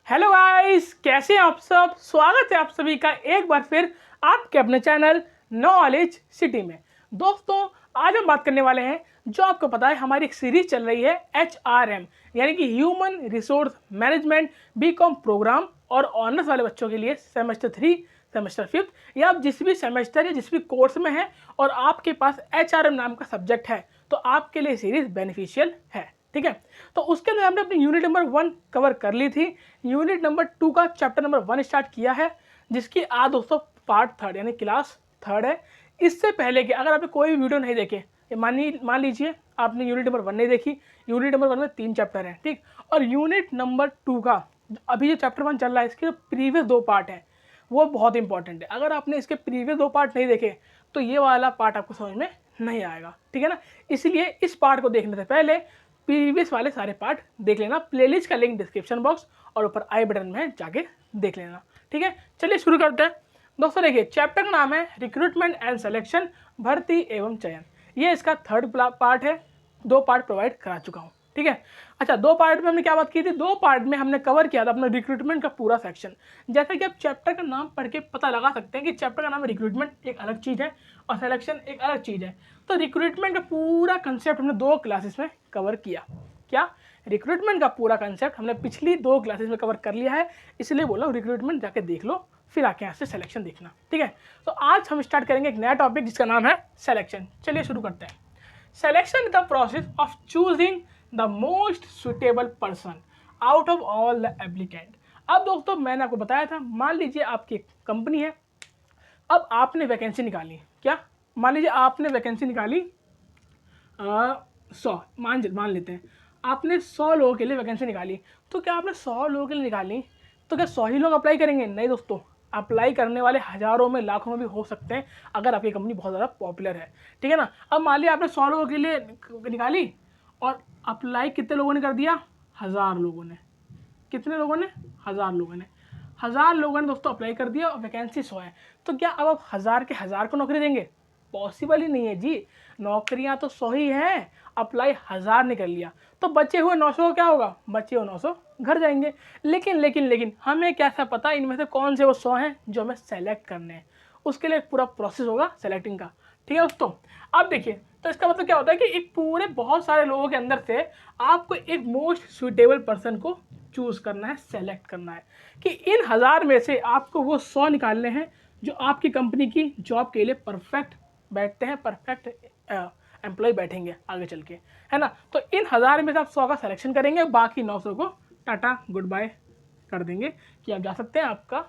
Hello guys, कैसे हैं आप सब। स्वागत है आप सभी का एक बार फिर आपके अपने चैनल नॉलेज सिटी में। दोस्तों, आज हम बात करने वाले हैं, जो आपको पता है हमारी एक सीरीज चल रही है HRM यानी कि human resource management BCom program और ऑनर्स वाले बच्चों के लिए सेमेस्टर 3 सेमेस्टर 5 या आप जिस भी सेमेस्टर या जिस भी कोर्स में हैं और आपके पास HRM नाम का सब्जेक्ट है तो आपके लिए सीरीज बेनिफिशियल है। ठीक है, तो उसके अंदर हमने अपनी यूनिट नंबर 1 कवर कर ली थी। यूनिट नंबर 2 का चैप्टर नंबर 1 स्टार्ट किया है, जिसकी आज दोस्तों पार्ट 3 यानी क्लास 3 है। इससे पहले कि अगर आपने कोई भी वीडियो नहीं देखे, मान लीजिए आपने यूनिट नंबर 1 नहीं देखी, यूनिट नंबर 1 में 3 चैप्टर हैं, ठीक, और यूनिट नंबर 2 का अभी जो चैप्टर 1 चल रहा है इसके जो प्रीवियस 2 पार्ट हैं वो बहुत इंपॉर्टेंट है। अगर आपने इसके प्रीवियस 2 पार्ट नहीं देखे तो ये वाला पार्ट आपको समझ में नहीं आएगा, ठीक है ना। इसलिए इस पार्ट को देखने से पहले प्रीवियस वाले सारे पार्ट देख लेना। प्लेलिस्ट का लिंक डिस्क्रिप्शन बॉक्स और ऊपर आई बटन में जाके देख लेना, ठीक है। चलिए शुरू करते हैं। दोस्तों देखिए, चैप्टर का नाम है रिक्रूटमेंट एंड सिलेक्शन, भर्ती एवं चयन। ये इसका 3rd पार्ट है, 2 पार्ट प्रोवाइड करा चुका हूँ, ठीक है। अच्छा, 2 पार्ट में हमने क्या बात की थी, 2 पार्ट में हमने कवर किया था अपना रिक्रूटमेंट का पूरा सेक्शन। जैसा कि आप चैप्टर का नाम पढ़ के पता लगा सकते हैं कि चैप्टर का नाम है रिक्रूटमेंट, एक अलग चीज़ है, और सिलेक्शन एक अलग चीज़ है। तो रिक्रूटमेंट का पूरा कंसेप्ट हमने 2 क्लासेस में कवर किया। क्या रिक्रूटमेंट का पूरा कंसेप्ट हमने पिछली 2 क्लासेस में कवर कर लिया है, इसलिए बोला रिक्रूटमेंट जाके देख लो, फिर आके यहाँ से सिलेक्शन देखना, ठीक है। तो आज हम स्टार्ट करेंगे एक नया टॉपिक जिसका नाम है सिलेक्शन। चलिए शुरू करते हैं। Selection is the process of choosing the most suitable person out of all the applicant. अब दोस्तों मैंने आपको बताया था, मान लीजिए आपकी कंपनी है, अब आपने वैकेंसी निकाली। क्या, मान लीजिए आपने वैकेंसी निकाली 100, मान लेते हैं आपने 100 लोगों के लिए वैकेंसी निकाली। तो क्या आपने 100 लोगों के लिए निकाली तो क्या 100 ही लोग अप्लाई करेंगे? नहीं दोस्तों, अप्लाई करने वाले हज़ारों में लाखों में भी हो सकते हैं अगर आपकी कंपनी बहुत ज़्यादा पॉपुलर है, ठीक है ना। अब मान लिया आपने 100 लोगों के लिए निकाली और अप्लाई कितने लोगों ने कर दिया? 1000 लोगों ने। कितने लोगों ने? 1000 लोगों ने। 1000 लोगों ने दोस्तों अप्लाई कर दिया और वैकेंसी 100 है। तो क्या अब आप 1000 के 1000 को नौकरी देंगे? पॉसिबल ही नहीं है जी। नौकरियां तो 100 ही हैं, अप्लाई 1000 ने कर लिया, तो बचे हुए 900 क्या होगा? बचे हुए 900 घर जाएंगे। लेकिन हमें कैसा पता इनमें से कौन से वो 100 हैं जो हमें सेलेक्ट करने हैं? उसके लिए एक पूरा प्रोसेस होगा सेलेक्टिंग का, ठीक है दोस्तों। अब देखिए, तो इसका मतलब क्या होता है कि एक पूरे बहुत सारे लोगों के अंदर से आपको एक मोस्ट सुटेबल पर्सन को चूज़ करना है, सेलेक्ट करना है कि इन 1000 में से आपको वो 100 निकालने हैं जो आपकी कंपनी की जॉब के लिए परफेक्ट बैठते हैं, परफेक्ट एम्प्लॉय बैठेंगे आगे चल के, है ना। तो इन 1000 में से आप 100 का सिलेक्शन करेंगे, बाकी 900 को टाटा गुड बाय कर देंगे कि आप जा सकते हैं, आपका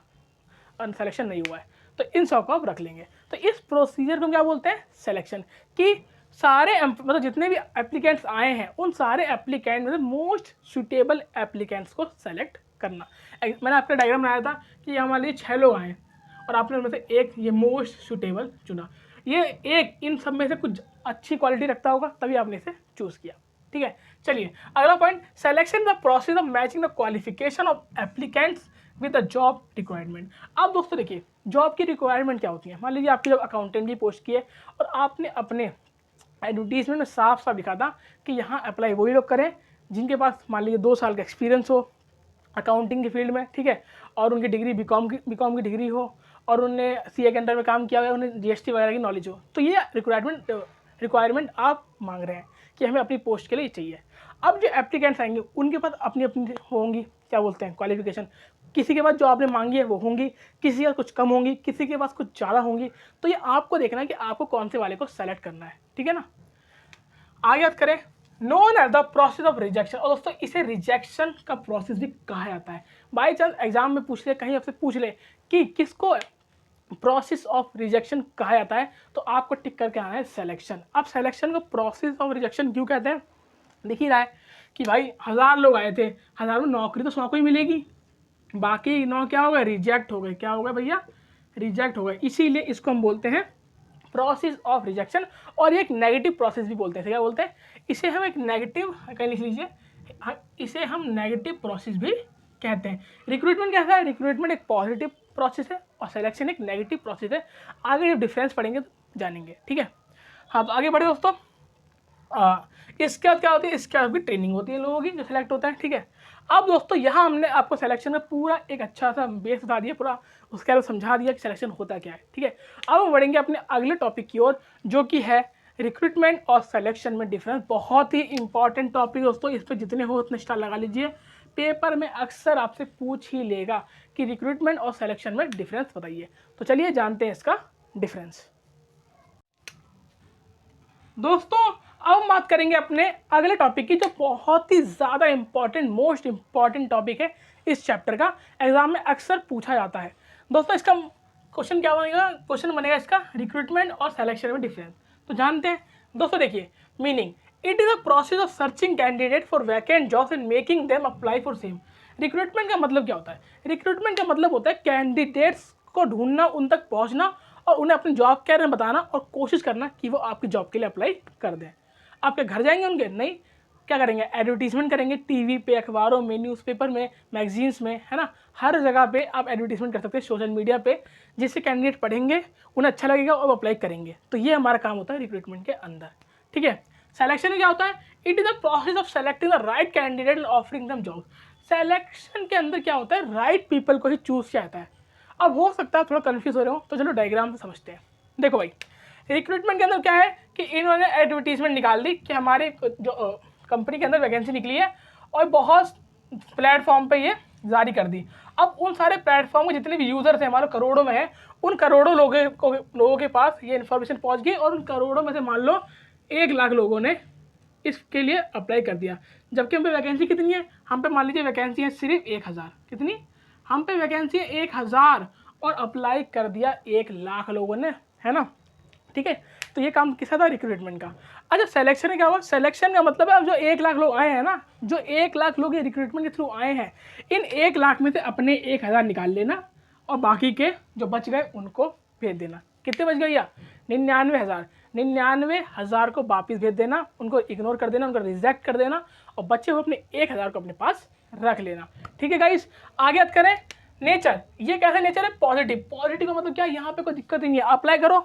सिलेक्शन नहीं हुआ है। तो इन 100 को आप रख लेंगे। तो इस प्रोसीजर को क्या बोलते हैं? सिलेक्शन। कि सारे मतलब जितने भी एप्लीकेंट्स आए हैं उन सारे एप्लीकेंट में से मोस्ट सुटेबल एप्लीकेंट्स को सेलेक्ट करना। मैंने आपका डायग्राम बनाया था कि हमारे लिए 6 लोग आए और आपने उनमें से एक ये मोस्ट सुटेबल चुना। ये एक इन सब में से कुछ अच्छी क्वालिटी रखता होगा तभी आपने इसे चूज़ किया, ठीक है। चलिए अगला point, selection the process of matching the qualification of applicants with the job requirement. अब दोस्तों देखिए, जॉब की रिक्वायरमेंट क्या होती है। मान लीजिए आपकी जब अकाउंटेंट की पोस्ट की है और आपने अपने एडवर्टीजमेंट में साफ साफ लिखा था कि यहाँ अप्लाई वही लोग करें जिनके पास मान लीजिए 2 साल का एक्सपीरियंस हो अकाउंटिंग की फील्ड में, ठीक है, और उनकी डिग्री बीकॉम की डिग्री हो और उनने सीए के अंडर में काम किया हुआ है, उन्हें जीएसटी वगैरह की नॉलेज हो। तो ये रिक्वायरमेंट आप मांग रहे हैं कि हमें अपनी पोस्ट के लिए चाहिए। अब जो एप्लीकेंट्स आएंगे उनके पास अपनी अपनी होंगी, क्या बोलते हैं, क्वालिफिकेशन। किसी के पास जो आपने मांगी है वो होंगी, किसी के पास कुछ कम होंगी, किसी के पास कुछ ज़्यादा होंगी। तो ये आपको देखना है कि आपको कौन से वाले को सेलेक्ट करना है, ठीक है ना। आगे बात करें, known as the process of rejection. और दोस्तों इसे रिजेक्शन का प्रोसेस भी कहा जाता है। बाई चांस एग्जाम में पूछ ले, कहीं आपसे पूछ ले कि किसको प्रोसेस ऑफ रिजेक्शन कहा जाता है, तो आपको टिक करके आना है सिलेक्शन। अब सिलेक्शन को प्रोसेस ऑफ रिजेक्शन क्यों कहते हैं? दिख ही रहा है कि भाई 1000 लोग आए थे, 1000 में नौकरी तो 100 को ही मिलेगी, बाकी 9 क्या हो गए? रिजेक्ट हो गए। क्या हो गए भैया? रिजेक्ट हो गए। इसीलिए इसको हम बोलते हैं प्रोसेस ऑफ रिजेक्शन। और ये एक नेगेटिव प्रोसेस भी बोलते हैं। क्या बोलते हैं? इसे हम एक नेगेटिव, कहीं लिख लीजिए, इसे हम नेगेटिव प्रोसेस भी कहते हैं। रिक्रूटमेंट कैसा है? रिक्रूटमेंट एक पॉजिटिव प्रोसेस है और सिलेक्शन एक नेगेटिव प्रोसेस है। आगे जब डिफरेंस पढ़ेंगे तो जानेंगे, ठीक है। हाँ, तो आगे बढ़े दोस्तों। इसके बाद क्या होती है? इसके बाद भी ट्रेनिंग होती है लोगों की जो सिलेक्ट होता है, ठीक है। अब दोस्तों यहाँ हमने आपको सिलेक्शन में पूरा एक अच्छा सा बेस बता दिया, पूरा उसके बारे में समझा दिया कि सिलेक्शन होता क्या है, ठीक है। अब हम बढ़ेंगे अपने अगले टॉपिक की ओर, जो कि है रिक्रूटमेंट और सिलेक्शन में डिफरेंस। बहुत ही इंपॉर्टेंट टॉपिक दोस्तों, इस पर जितने हो उतने स्टार लगा लीजिए। पेपर में अक्सर आपसे पूछ ही लेगा कि रिक्रूटमेंट और सिलेक्शन में डिफरेंस बताइए। तो चलिए जानते हैं इसका डिफरेंस। दोस्तों अब हम बात करेंगे अपने अगले टॉपिक की, जो बहुत ही ज़्यादा इंपॉर्टेंट, मोस्ट इंपॉर्टेंट टॉपिक है इस चैप्टर का, एग्जाम में अक्सर पूछा जाता है। दोस्तों इसका क्वेश्चन क्या बनेगा, क्वेश्चन बनेगा इसका रिक्रूटमेंट और सिलेक्शन में डिफरेंस। तो जानते हैं दोस्तों, देखिए meaning, it is a process of searching candidate for vacant jobs and making them apply for same. Recruitment का मतलब क्या होता है? रिक्रूटमेंट का मतलब होता है कैंडिडेट्स को ढूंढना, उन तक पहुंचना और उन्हें अपने जॉब के बारे में बताना और कोशिश करना कि वो आपकी जॉब के लिए अप्लाई कर दें। आपके घर जाएंगे उनके? नहीं, क्या करेंगे? एडवर्टीजमेंट करेंगे टीवी पे, अखबारों में, न्यूज़पेपर में, मैगजीन्स में, है ना, हर जगह पे आप एडवर्टीजमेंट कर सकते हैं, सोशल मीडिया पे, जिससे कैंडिडेट पढ़ेंगे, उन्हें अच्छा लगेगा और अप्लाई करेंगे। तो ये हमारा काम होता है रिक्रूटमेंट के अंदर, ठीक है। सिलेक्शन में क्या होता है? It is the process of selecting the right candidate and offering them job. Selection के अंदर क्या होता है? राइट पीपल को ही चूज किया जाता है। अब हो सकता है थोड़ा कन्फ्यूज हो रहे हो, तो चलो डायग्राम से समझते हैं। देखो भाई, रिक्रूटमेंट के अंदर क्या है कि इन्होंने एडवर्टीजमेंट निकाल दी कि हमारे जो कंपनी के अंदर वैकेंसी निकली है, और बहुत प्लेटफॉर्म पे ये जारी कर दी। अब उन सारे प्लेटफॉर्म के जितने भी यूज़र्स हैं, हमारे करोड़ों में हैं, उन करोड़ों लोगों के पास ये इन्फॉर्मेशन पहुंच गई, और उन करोड़ों में से मान लो 1 लाख लोगों ने इसके लिए अप्लाई कर दिया। जबकि हम पे वैकेंसी कितनी है? हम पे मान लीजिए वैकेंसी है सिर्फ 1000। कितनी? हम पे वैकेंसी है 1000, और अप्लाई कर दिया 1 लाख लोगों ने, है ना, ठीक है। तो ये काम किसा था? रिक्रूटमेंट का। अच्छा, सिलेक्शन में क्या हुआ? सिलेक्शन का मतलब है अब जो 1 लाख लोग आए हैं ना, जो 1 लाख लोग ये रिक्रूटमेंट के थ्रू आए हैं, इन 1 लाख में से अपने 1000 निकाल लेना, और बाकी के जो बच गए उनको भेज देना। कितने बच गए भैया? 99,000। 99,000 को वापिस भेज देना, उनको इग्नोर कर देना, उनको रिजेक्ट कर देना, और बच्चे हुए अपने 1000 को अपने पास रख लेना, ठीक है गाइस। आगे बात करें नेचर। ये कैसा नेचर है? पॉजिटिव। पॉजिटिव का मतलब क्या? यहाँ पे कोई दिक्कत ही नहीं है, अप्लाई करो,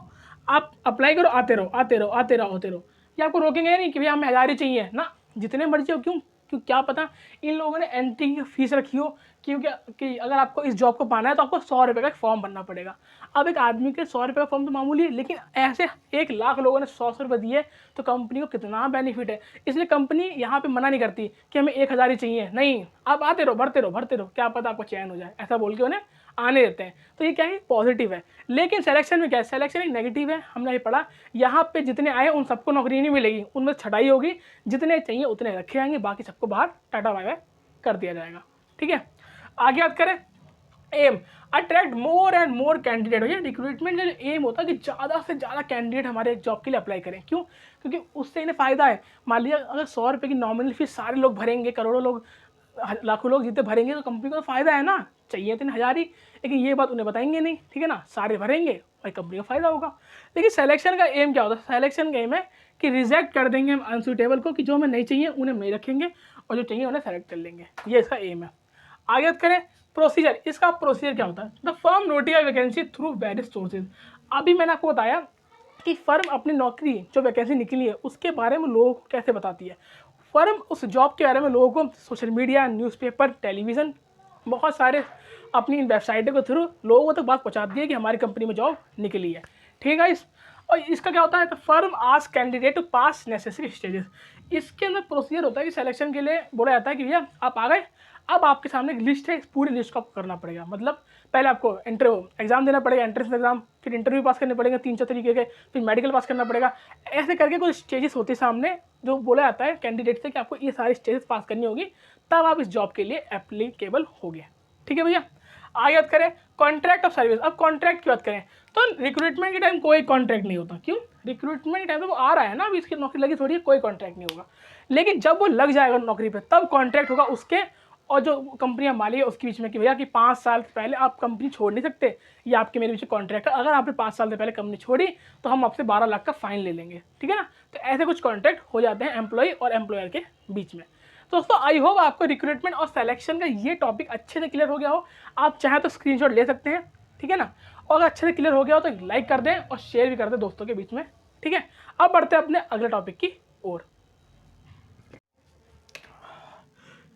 आप अप्लाई करो, आते रहो आते रहो आते रहो आते रहो। ये आपको रोकेंगे नहीं कि भैया हमें 1000 ही चाहिए ना, जितने मर्जी हो। क्यों? क्यों, क्या पता इन लोगों ने एंट्री की फीस रखी हो, क्योंकि कि अगर आपको इस जॉब को पाना है तो आपको 100 रुपये का एक फॉर्म भरना पड़ेगा। अब एक आदमी के 100 रुपये का फॉर्म तो मामूली है, लेकिन ऐसे 1 लाख लोगों ने 100 रुपये दिए, तो कंपनी को कितना बेनिफिट है। इसलिए कंपनी यहाँ पे मना नहीं करती कि हमें 1000 ही चाहिए, नहीं, आप आते रहो, भरते रहो भरते रहो, क्या पता आपको चयन हो जाए, ऐसा बोल के उन्हें आने देते हैं। तो ये क्या है? पॉजिटिव है। लेकिन सिलेक्शन में क्या है? सिलेक्शन एक नेगेटिव है। हमने ये पढ़ा, यहाँ पे जितने आए उन सबको नौकरी नहीं मिलेगी, उनमें छटाई होगी, जितने चाहिए उतने रखे जाएंगे, बाकी सबको बाहर टाटा बाय बाय कर दिया जाएगा, ठीक है। आगे बात करें aim, attract more and more candidate. भैया रिक्रूटमेंट का जो एम होता है कि ज़्यादा से ज़्यादा कैंडिडेट हमारे जॉब के लिए अप्लाई करें। क्यों? क्योंकि उससे इन्हें फ़ायदा है। मान लीजिए अगर 100 रुपये की नॉमिनल फीस सारे लोग भरेंगे, करोड़ों लोग, लाखों लोग जितने भरेंगे, तो कंपनी को तो फ़ायदा है ना, चाहिए तो 1000 ही। लेकिन ये बात उन्हें बताएंगे नहीं, ठीक है ना, सारे भरेंगे और कंपनी को फ़ायदा होगा। लेकिन सिलेक्शन का एम क्या होता है? सिलेक्शन का एम है कि रिजेक्ट कर देंगे हम अनसूटेबल को, कि जो हमें नहीं चाहिए उन्हें नहीं रखेंगे, और जो चाहिए उन्हें सेलेक्ट कर लेंगे। ये इसका एम है। आगे बात करें प्रोसीजर। इसका प्रोसीजर क्या होता है? The firm notify vacancy through various sources. अभी मैंने आपको बताया कि फर्म अपनी नौकरी, जो वैकेंसी निकली है, उसके बारे में लोगों को कैसे बताती है। फर्म उस जॉब के बारे में लोगों को सोशल मीडिया, न्यूज़पेपर, टेलीविज़न, बहुत सारे अपनी वेबसाइटों के थ्रू लोगों तक बात पहुँचाती है कि हमारी कंपनी में जॉब निकली है, ठीक है। और इसका क्या होता है? तो firm ask candidate to pass necessary stages. इसके अंदर प्रोसीजर होता है कि सिलेक्शन के लिए बोला जाता है कि भैया आप आ गए, अब आपके सामने एक लिस्ट है, इस पूरी लिस्ट को आपको करना पड़ेगा। मतलब पहले आपको एग्जाम देना पड़ेगा, एंट्रेंस एग्जाम, फिर इंटरव्यू पास करने पड़ेंगे 3-4 तरीके के, फिर मेडिकल पास करना पड़ेगा। ऐसे करके कुछ स्टेजेस होते हैं सामने, जो बोला जाता है कैंडिडेट से कि आपको ये सारी स्टेजेस पास करनी होगी, तब आप इस जॉब के लिए एप्लीकेबल हो गए, ठीक है भैया। आगे बात करें कॉन्ट्रैक्ट ऑफ सर्विस। अब कॉन्ट्रैक्ट की बात करें तो रिक्रूटमेंट के टाइम कोई कॉन्ट्रैक्ट नहीं होता। क्यों? रिक्रूटमेंट के टाइम पे वो आ रहा है ना, अभी इसकी नौकरी लगी थोड़ी है, कोई कॉन्ट्रैक्ट नहीं होगा। लेकिन जब वो लग जाएगा नौकरी पे, तब कॉन्ट्रैक्ट होगा उसके और जो कंपनियां मालिक है उसके बीच में, कि भैया कि 5 साल पहले आप कंपनी छोड़ नहीं सकते, ये आपके मेरे बीच में कॉन्ट्रैक्ट है। अगर आपने 5 साल से पहले कंपनी छोड़ी तो हम आपसे 12 लाख का फाइन ले लेंगे, ठीक है ना। तो ऐसे कुछ कॉन्ट्रैक्ट हो जाते हैं एम्प्लॉय और एम्प्लॉयर के बीच में। तो दोस्तों आई होप आपको रिक्रूटमेंट और सिलेक्शन का ये टॉपिक अच्छे से क्लियर हो गया हो। आप चाहें तो स्क्रीनशॉट ले सकते हैं, ठीक है ना। और अगर अच्छे से क्लियर हो गया हो तो लाइक कर दें और शेयर भी कर दें दोस्तों के बीच में, ठीक है। अब बढ़ते हैं अपने अगले टॉपिक की ओर।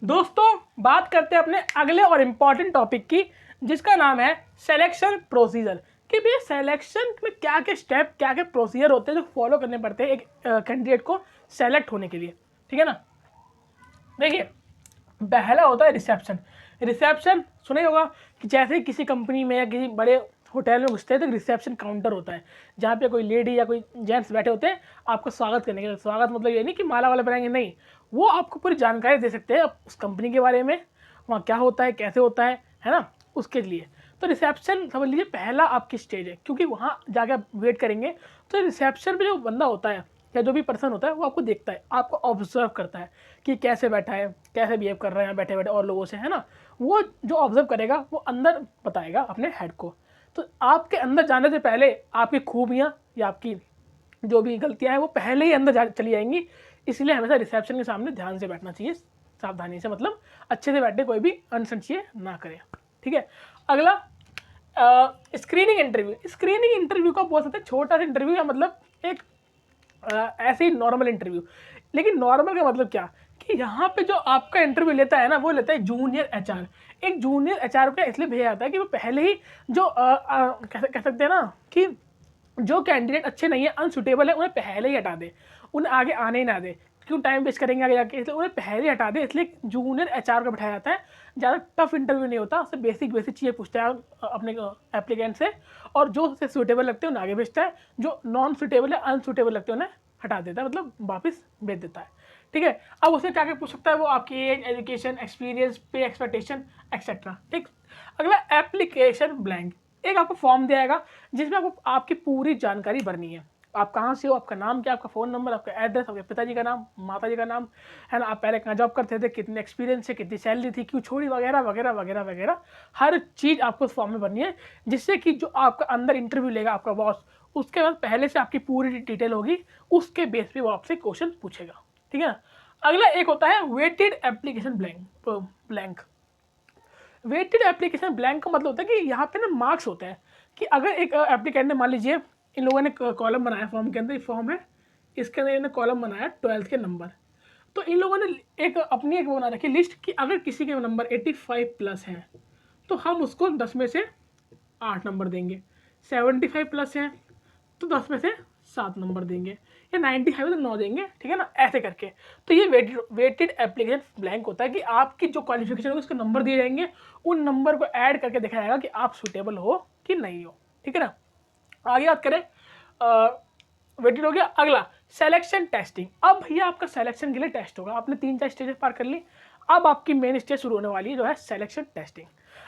दोस्तों बात करते हैं अपने अगले और इम्पॉर्टेंट टॉपिक की, जिसका नाम है सिलेक्शन प्रोसीजर। कि भैया सिलेक्शन में क्या क्या स्टेप, क्या क्या प्रोसीजर होते हैं जो फॉलो करने पड़ते हैं एक कैंडिडेट को सेलेक्ट होने के लिए, ठीक है ना। देखिए, पहला होता है रिसेप्शन। रिसेप्शन सुना ही होगा कि जैसे किसी कंपनी में या किसी बड़े होटल में घुसते हैं तो रिसेप्शन काउंटर होता है, जहाँ पे कोई लेडी या कोई जेंट्स बैठे होते हैं आपको स्वागत करने के लिए। स्वागत मतलब ये नहीं कि माला वाला बनाएंगे, नहीं, वो आपको पूरी जानकारी दे सकते हैं उस कंपनी के बारे में, वहाँ क्या होता है, कैसे होता है ना, उसके लिए। तो रिसेप्शन समझ लीजिए पहला आपकी स्टेज है, क्योंकि वहाँ जाके आप वेट करेंगे तो रिसेप्शन पे जो बंदा होता है या जो भी पर्सन होता है वो आपको देखता है, आपको ऑब्जर्व करता है कि कैसे बैठा है, कैसे बिहेव कर रहे हैं बैठे बैठे और लोगों से, है ना। वो जो ऑब्जर्व करेगा वो अंदर बताएगा अपने हेड को। तो आपके अंदर जाने से पहले आपकी खूबियाँ या आपकी जो भी गलतियाँ हैं वो पहले ही अंदर चली जाएंगी। इसलिए हमेशा रिसेप्शन के सामने ध्यान से बैठना चाहिए, सावधानी से, मतलब अच्छे से बैठे, कोई भी अनसुचिए ना करे, ठीक है। अगला स्क्रीनिंग इंटरव्यू। स्क्रीनिंग इंटरव्यू का बोल सकते हैं छोटा सा इंटरव्यू, या मतलब एक ऐसे ही नॉर्मल इंटरव्यू। लेकिन नॉर्मल का मतलब क्या कि यहाँ पे जो आपका इंटरव्यू लेता है ना वो लेता है जूनियर एचआर। एक जूनियर एचआर को इसलिए भेजा जाता है कि वो पहले ही जो कह सकते हैं ना कि जो कैंडिडेट अच्छे नहीं है, अनसुटेबल है, उन्हें पहले ही हटा दे, उन्हें आगे आने ही ना दे, क्यों टाइम वेस्ट करेंगे आगे जाके, इसलिए उन्हें पहले ही हटा दे। इसलिए जूनियर एचआर को बैठाया जाता है। ज़्यादा टफ इंटरव्यू नहीं होता, उससे बेसिक बेसिक चीज़ें पूछता है अपने एप्लीकेंट से, और जो उससे सूटेबल लगते हैं उन्हें आगे भेजता है, जो नॉन सूटेबल है, अनसूटेबल लगते हैं उन्हें हटा देता है, मतलब वापस भेज देता है, ठीक है। अब उससे क्या क्या पूछ सकता है वो, आपकी एज, एजुकेशन, एक्सपीरियंस, पे एक्सपेक्टेशन एक्सेट्रा, ठीक। अगला एप्लीकेशन ब्लैंक। एक आपको फॉर्म दिया जाएगा जिसमें आपको आपकी पूरी जानकारी भरनी है। आप कहाँ से हो, आपका नाम क्या, आपका फ़ोन नंबर, आपका एड्रेस, आपके पिताजी का नाम, माताजी का नाम, है ना, आप पहले कहाँ जॉब करते थे, कितने एक्सपीरियंस है, कितनी सैलरी थी, क्यों छोड़ी, वगैरह वगैरह वगैरह वगैरह। हर चीज़ आपको उस फॉर्म में भरनी है, जिससे कि जो आपका अंदर इंटरव्यू लेगा आपका बॉस, उसके बाद पहले से आपकी पूरी डिटेल होगी, उसके बेस पे वो आपसे क्वेश्चन पूछेगा, ठीक है ना। अगला एक होता है weighted application blank. Weighted application blank का मतलब होता है कि यहाँ पे ना मार्क्स होते हैं कि अगर एक एप्लीकेंट ने, मान लीजिए इन लोगों ने कॉलम बनाया फॉर्म के अंदर, फॉर्म है, इसके अंदर इन्होंने कॉलम बनाया 12th के नंबर, तो इन लोगों ने एक अपनी एक बना रखी लिस्ट कि अगर किसी के नंबर 85+ हैं तो हम उसको 10 में से 8 नंबर देंगे, 75+ हैं तो 10 में से 7 नंबर देंगे, या 95 तो 9 देंगे, ठीक है ना, ऐसे करके। तो ये वेटेड एप्लीकेशन ब्लैंक होता है कि आपकी जो क्वालिफिकेशन होगी उसके नंबर दिए जाएंगे, उन नंबर को ऐड करके देखा जाएगा कि आप सुटेबल हो कि नहीं हो, ठीक है ना। आगे बात करें, वेटेड हो गया। अगला सिलेक्शन टेस्टिंग। अब भैया आपका सिलेक्शन के लिए टेस्ट होगा, आपने 3-4 स्टेजेस पार कर ली, अब आपकी मेन स्टेज शुरू होने वाली है जो है सिलेक्शन टेस्टिंग।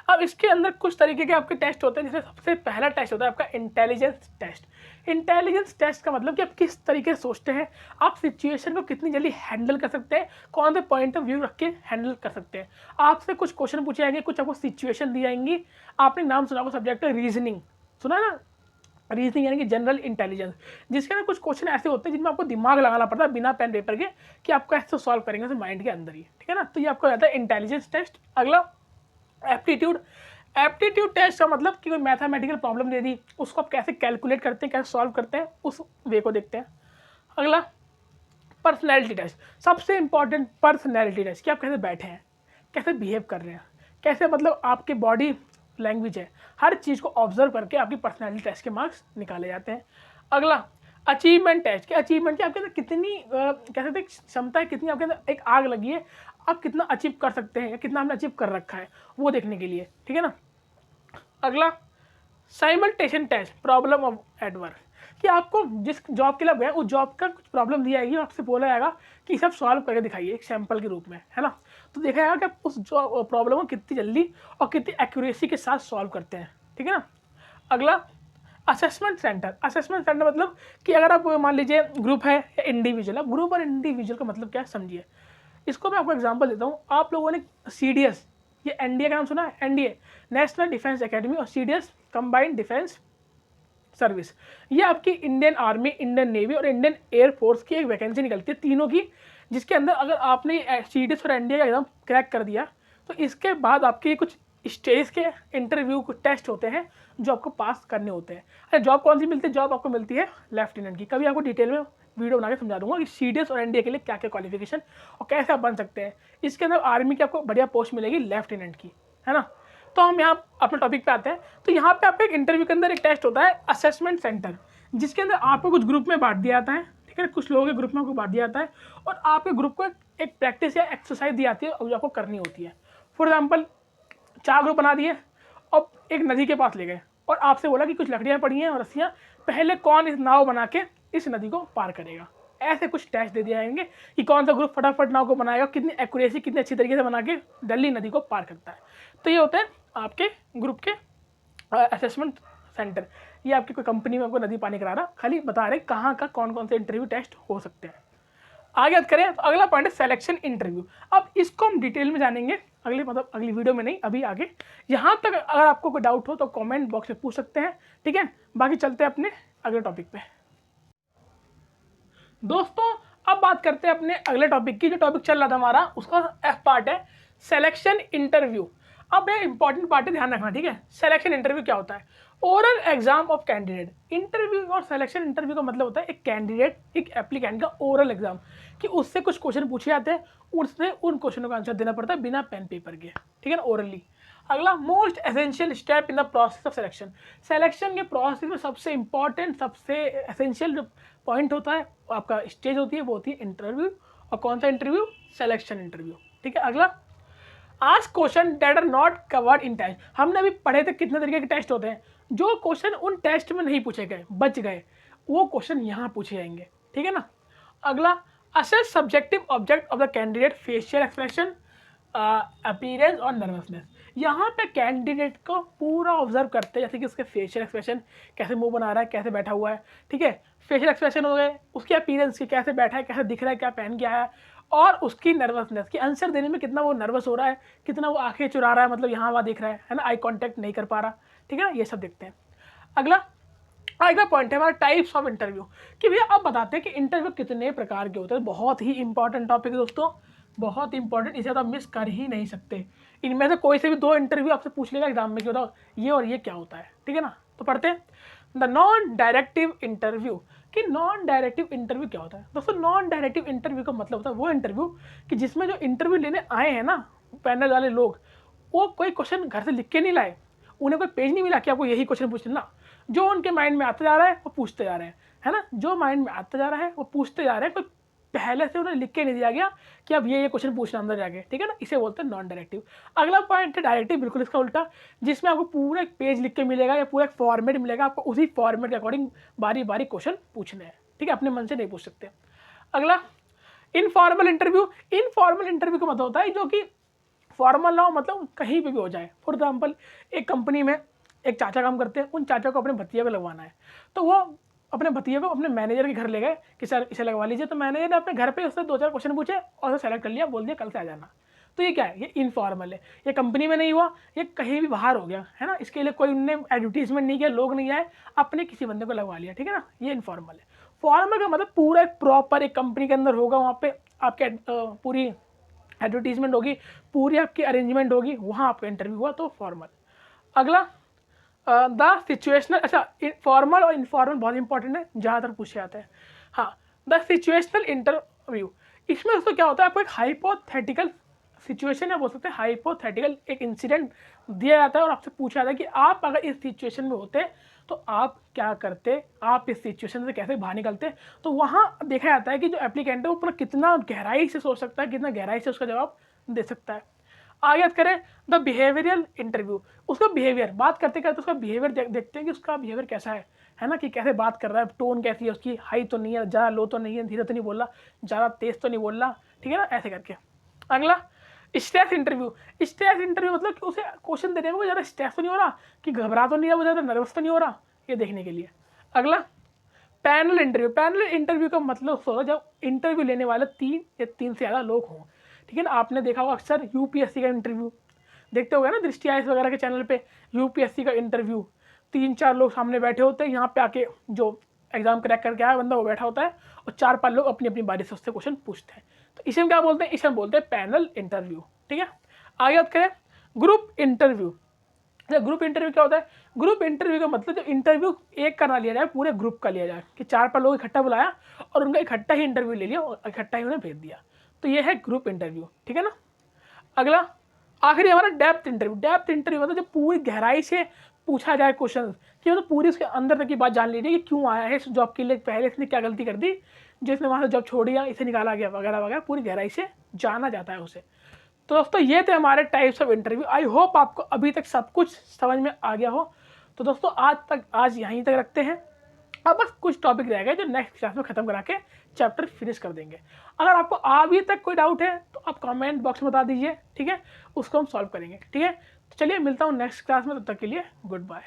अब इसके अंदर कुछ तरीके के आपके टेस्ट होते हैं, जैसे सबसे पहला टेस्ट होता है आपका इंटेलिजेंस टेस्ट। इंटेलिजेंस टेस्ट का मतलब कि आप किस तरीके से सोचते हैं, आप सिचुएशन को कितनी जल्दी हैंडल कर सकते हैं, कौन से पॉइंट ऑफ व्यू रख के हैंडल कर सकते हैं। आपसे कुछ क्वेश्चन पूछे जाएंगे, कुछ आपको सिचुएशन दी जाएंगी। आपने नाम सुना होगा सब्जेक्ट है रीजनिंग, सुना है ना, रीजनिंग यानी कि जनरल इंटेलिजेंस, जिसके अंदर कुछ क्वेश्चन ऐसे होते हैं जिनमें आपको दिमाग लगाना पड़ता है बिना पेन पेपर के, कि आपको ऐसे सॉल्व करेंगे माइंड के अंदर ही, ठीक है ना। तो ये आपको रहता है इंटेलिजेंस टेस्ट। अगला एप्टीट्यूड। एप्टीट्यूड टेस्ट का मतलब कि कोई मैथमेटिकल प्रॉब्लम दे दी, उसको आप कैसे कैलकुलेट करते हैं, कैसे सॉल्व करते हैं, उस वे को देखते हैं। अगला पर्सनैलिटी टेस्ट, सबसे इंपॉर्टेंट पर्सनैलिटी टेस्ट, कि आप कैसे बैठे हैं, कैसे बिहेव कर रहे हैं, कैसे मतलब आपके बॉडी लैंग्वेज है, हर चीज़ को ऑब्जर्व करके आपकी पर्सनैलिटी टेस्ट के मार्क्स निकाले जाते हैं। अगला अचीवमेंट टेस्ट, कि अचीवमेंट की आपके अंदर कितनी कह सकते हैं क्षमता है, कितनी आपके अंदर एक आग लगी है, आप कितना अचीव कर सकते हैं या कितना आपने अचीव कर रखा है, वो देखने के लिए, ठीक है ना। अगला simulation test, problem of at work, कि आपको जिस जॉब के लिए गए उस जॉब का कुछ प्रॉब्लम दी जाएगी, आपसे बोला जाएगा कि सब सॉल्व करके दिखाइए एक सैंपल के रूप में, है ना। तो देखा जाएगा कि आप उस प्रॉब्लम को कितनी जल्दी और कितनी एक्यूरेसी के साथ सॉल्व करते हैं, ठीक है ना। अगला असेसमेंट सेंटर। असेसमेंट सेंटर मतलब कि अगर आप मान लीजिए ग्रुप है या इंडिविजुअल, अब ग्रुप और इंडिविजुअल का मतलब क्या है समझिए। इसको मैं आपको एग्जांपल देता हूँ। आप लोगों ने CDS, ये एनडीए का नाम सुना है, एनडीए नेशनल डिफेंस एकेडमी, और CDS कंबाइंड डिफेंस सर्विस, ये आपकी इंडियन आर्मी, इंडियन नेवी और इंडियन एयरफोर्स की एक वैकेंसी निकलती है तीनों की, जिसके अंदर अगर आपने CDS और एनडीए का एग्जाम क्रैक कर दिया तो इसके बाद आपके कुछ स्टेज के इंटरव्यू कुछ टेस्ट होते हैं जो आपको पास करने होते हैं। अरे जॉब कौन सी मिलती है, जॉब आपको मिलती है लेफ्टिनेंट की। कभी आपको डिटेल में वीडियो बना के समझा दूंगा कि CDS और NDA के लिए क्या क्या क्वालिफिकेशन और कैसे आप बन सकते हैं। इसके अंदर आर्मी की आपको बढ़िया पोस्ट मिलेगी लेफ्टिनेंट की, है ना। तो हम यहाँ अपने टॉपिक पे आते हैं। तो यहाँ पे आपका एक इंटरव्यू के अंदर एक टेस्ट होता है असेसमेंट सेंटर, जिसके अंदर आपको कुछ ग्रुप में बांट दिया जाता है, ठीक है, कुछ लोगों के ग्रुप में आपको बांट दिया जाता है और आपके ग्रुप को एक प्रैक्टिस या एक्सरसाइज दी जाती है और जो आपको करनी होती है। फॉर एग्जाम्पल 4 ग्रुप बना दिए और एक नदी के पास ले गए और आपसे बोला कि कुछ लकड़ियाँ पड़ी हैं और रस्सियाँ, पहले कौन इस नाव बना के इस नदी को पार करेगा। ऐसे कुछ टेस्ट दे दिए जाएंगे कि कौन सा ग्रुप फटाफट नाव को बनाएगा, कितनी एक्यूरेसी, कितनी अच्छी तरीके से बना के दिल्ली नदी को पार करता है। तो ये होते हैं आपके ग्रुप के असेसमेंट सेंटर। ये आपकी कोई कंपनी में आपको नदी पानी करा रहा, खाली बता रहे कहाँ का कौन कौन से इंटरव्यू टेस्ट हो सकते हैं। आगे बात करें तो अगला पॉइंट है सिलेक्शन इंटरव्यू। अब इसको हम डिटेल में जानेंगे अगली वीडियो में, नहीं अभी आगे। यहाँ तक अगर आपको कोई डाउट हो तो कमेंट बॉक्स में पूछ सकते हैं, ठीक है। बाकी चलते हैं अपने अगले टॉपिक पे। दोस्तों अब बात करते हैं अपने अगले टॉपिक की। जो टॉपिक चल रहा था हमारा उसका F पार्ट है सिलेक्शन इंटरव्यू। अब ये इंपॉर्टेंट पार्ट है, ध्यान रखना, ठीक है। सिलेक्शन इंटरव्यू क्या होता है? Oral exam of candidate. Interview और सिलेक्शन इंटरव्यू का मतलब होता है एक कैंडिडेट, एक एप्लीकेंट का ओरल एग्जाम, कि उससे कुछ क्वेश्चन पूछे जाते हैं, उससे उन क्वेश्चनों का आंसर देना पड़ता है बिना पेन पेपर के, ठीक है ना, ओरली। अगला most essential step in the process of selection. Selection के प्रोसेस में सबसे इंपॉर्टेंट, सबसे एसेंशियल जो पॉइंट होता है, आपका स्टेज होती है, वो होती है इंटरव्यू। और कौन सा इंटरव्यू? सिलेक्शन इंटरव्यू, ठीक है। अगला ask question that are not covered in test. हमने अभी पढ़े थे कितने तरीके के टेस्ट होते हैं। जो क्वेश्चन उन टेस्ट में नहीं पूछे गए, बच गए, वो क्वेश्चन यहाँ पूछे जाएंगे, ठीक है ना। अगला assess subjective object of the candidate facial expression, appearance और नर्वसनेस। यहाँ पे कैंडिडेट को पूरा ऑब्जर्व करते हैं, जैसे कि उसके फेशियल एक्सप्रेशन, कैसे मुंह बना रहा है, कैसे बैठा हुआ है, ठीक है। फेशियल एक्सप्रेशन हो गए, उसके अपीयरेंस की, कैसे बैठा है, कैसे दिख रहा है, क्या पहन के आया है, और उसकी नर्वसनेस की, आंसर देने में कितना वो नर्वस हो रहा है, कितना वो आंखें चुरा रहा है, मतलब यहाँ वहाँ देख रहा है ना, आई कॉन्टैक्ट नहीं कर पा रहा, ठीक है ना, ये सब देखते हैं। अगला पॉइंट है हमारा टाइप्स ऑफ इंटरव्यू, कि भैया अब बताते हैं कि इंटरव्यू कितने प्रकार के होते हैं। बहुत ही इंपॉर्टेंट टॉपिक है दोस्तों, बहुत इंपॉर्टेंट, इसे तो आप मिस कर ही नहीं सकते। इनमें से कोई से भी 2 इंटरव्यू आपसे पूछ लेगा एग्जाम में कि बताओ ये और ये क्या होता है, ठीक है ना। तो पढ़ते हैं द नॉन डायरेक्टिव इंटरव्यू, कि नॉन डायरेक्टिव इंटरव्यू क्या होता है। दोस्तों नॉन डायरेक्टिव इंटरव्यू का मतलब होता है वो इंटरव्यू कि जिसमें जो इंटरव्यू लेने आए हैं ना पैनल वाले लोग, वो कोई क्वेश्चन घर से लिख के नहीं लाए, उन्हें कोई पेज नहीं मिला कि आपको यही क्वेश्चन पूछना। जो उनके माइंड में आता जा रहा है वो पूछते जा रहे हैं, है ना। जो माइंड में आता जा रहा है वो पूछते जा रहे हैं, कोई पहले से उन्हें लिख के नहीं दिया गया कि अब ये क्वेश्चन पूछना अंदर जाके, ठीक है ना। इसे बोलते हैं नॉन डायरेक्टिव। अगला पॉइंट है डायरेक्टिव, बिल्कुल इसका उल्टा, जिसमें आपको पूरा एक पेज लिख के मिलेगा या पूरा एक फॉर्मेट मिलेगा, आपको उसी फॉर्मेट के अकॉर्डिंग बारी बारी क्वेश्चन पूछने हैं, ठीक है, अपने मन से नहीं पूछ सकते। अगला इनफॉर्मल इंटरव्यू। इनफॉर्मल इंटरव्यू का मतलब होता है जो कि फॉर्मल ना हो, मतलब कहीं पे भी हो जाए। फॉर एग्जाम्पल एक कंपनी में एक चाचा काम करते हैं, उन चाचा को अपने भतीजे को लगवाना है, तो वो अपने भतीजे को अपने मैनेजर के घर ले गए कि सर इसे लगवा लीजिए। तो मैनेजर ने अपने घर पे उससे 2-4 क्वेश्चन पूछे और उसे सेलेक्ट कर लिया, बोल दिया कल से आ जाना। तो ये क्या है? ये इनफॉर्मल है। ये कंपनी में नहीं हुआ, ये कहीं भी बाहर हो गया, है ना। इसके लिए कोई उनने एडवर्टीजमेंट नहीं किया, लोग नहीं आए, अपने किसी बंदे को लगवा लिया, ठीक है ना। ये इनफॉर्मल है। फॉर्मल का मतलब पूरा एक प्रॉपर एक कंपनी के अंदर होगा, वहाँ पे आपके पूरी एडवर्टीजमेंट होगी, पूरी आपकी अरेंजमेंट होगी, वहाँ आपका इंटरव्यू हुआ, तो फॉर्मल। अगला द सिचुएशनल। अच्छा फॉर्मल और इनफॉर्मल बहुत इंपॉर्टेंट है, ज़्यादातर पूछे जाते हैं। हाँ, द सिचुएशनल इंटरव्यू, इसमें दोस्तों क्या होता है, आपको एक हाइपोथेटिकल सिचुएशन या बोल सकते हैं हाइपोथेटिकल एक इंसिडेंट दिया जाता है और आपसे पूछा जाता है कि आप अगर इस सिचुएशन में होते तो आप क्या करते, आप इस सिचुएशन से कैसे बाहर निकलते। तो वहाँ देखा जाता है कि जो एप्लीकेंट है वो पूरा कितना गहराई से सोच सकता है, कितना गहराई से उसका जवाब दे सकता है। आगे बात करें द बिहेवियरल इंटरव्यू, उसका बिहेवियर बात करते करते उसका बिहेवियर देखते हैं कि उसका बिहेवियर कैसा है ना, कि कैसे बात कर रहा है, टोन कैसी है उसकी, हाई तो नहीं है, ज़्यादा लो तो नहीं है, धीरे तो नहीं बोल रहा, ज़्यादा तेज तो नहीं बोल रहा, ठीक है ना, ऐसे करके। अगला स्ट्रेस इंटरव्यू। स्ट्रेस इंटरव्यू मतलब कि उसे क्वेश्चन देने में ज़्यादा स्ट्रेस तो नहीं हो रहा, कि घबरा तो नहीं रहा, वो ज़्यादा नर्वस तो नहीं हो रहा, ये देखने के लिए। अगला पैनल इंटरव्यू। पैनल इंटरव्यू का मतलब होगा जब इंटरव्यू लेने वाले 3 या 3 से ज़्यादा लोग हों, ठीक है ना। आपने देखा होगा अक्सर यूपीएससी का इंटरव्यू देखते होगे ना, दृष्टि आईएएस वगैरह के चैनल पे यूपीएससी का इंटरव्यू, 3-4 लोग सामने बैठे होते हैं, यहाँ पे आके जो एग्जाम क्रैक करके आया बंदा वो बैठा होता है और 4-5 लोग अपनी अपनी बारी से उससे क्वेश्चन पूछते हैं। तो इसे हम क्या बोलते हैं? इसे हम बोलते हैं पैनल इंटरव्यू, ठीक है। आगे बात करें ग्रुप इंटरव्यू। अच्छा, ग्रुप इंटरव्यू क्या होता है? ग्रुप इंटरव्यू का मतलब जब इंटरव्यू एक का ना लिया जाए, पूरे ग्रुप का लिया जाए कि 4-5 लोग इकट्ठा बुलाया और उनका इकट्ठा ही इंटरव्यू ले लिया और इकट्ठा ही उन्हें भेज दिया। तो ये है ग्रुप इंटरव्यू, ठीक है ना। अगला आखिरी हमारा डेप्थ इंटरव्यू। डेप्थ इंटरव्यू मतलब जब पूरी गहराई से पूछा जाए क्वेश्चन, कि मतलब पूरी उसके अंदर तक की बात जान लीजिए कि क्यों आया है इस जॉब के लिए, पहले इसने क्या गलती कर दी जिसने वहाँ से जॉब छोड़ी या इसे निकाला गया वगैरह वगैरह, पूरी गहराई से जाना जाता है उसे। तो दोस्तों ये थे हमारे types of interview. I hope आपको अभी तक सब कुछ समझ में आ गया हो। तो दोस्तों आज यहीं तक रखते हैं। अब बस कुछ टॉपिक रह गए जो नेक्स्ट क्लास में ख़त्म करा के चैप्टर फिनिश कर देंगे। अगर आपको अभी तक कोई डाउट है तो आप कमेंट बॉक्स में बता दीजिए, ठीक है, उसको हम सॉल्व करेंगे, ठीक है। तो चलिए मिलता हूँ नेक्स्ट क्लास में, तब तक के लिए गुड बाय।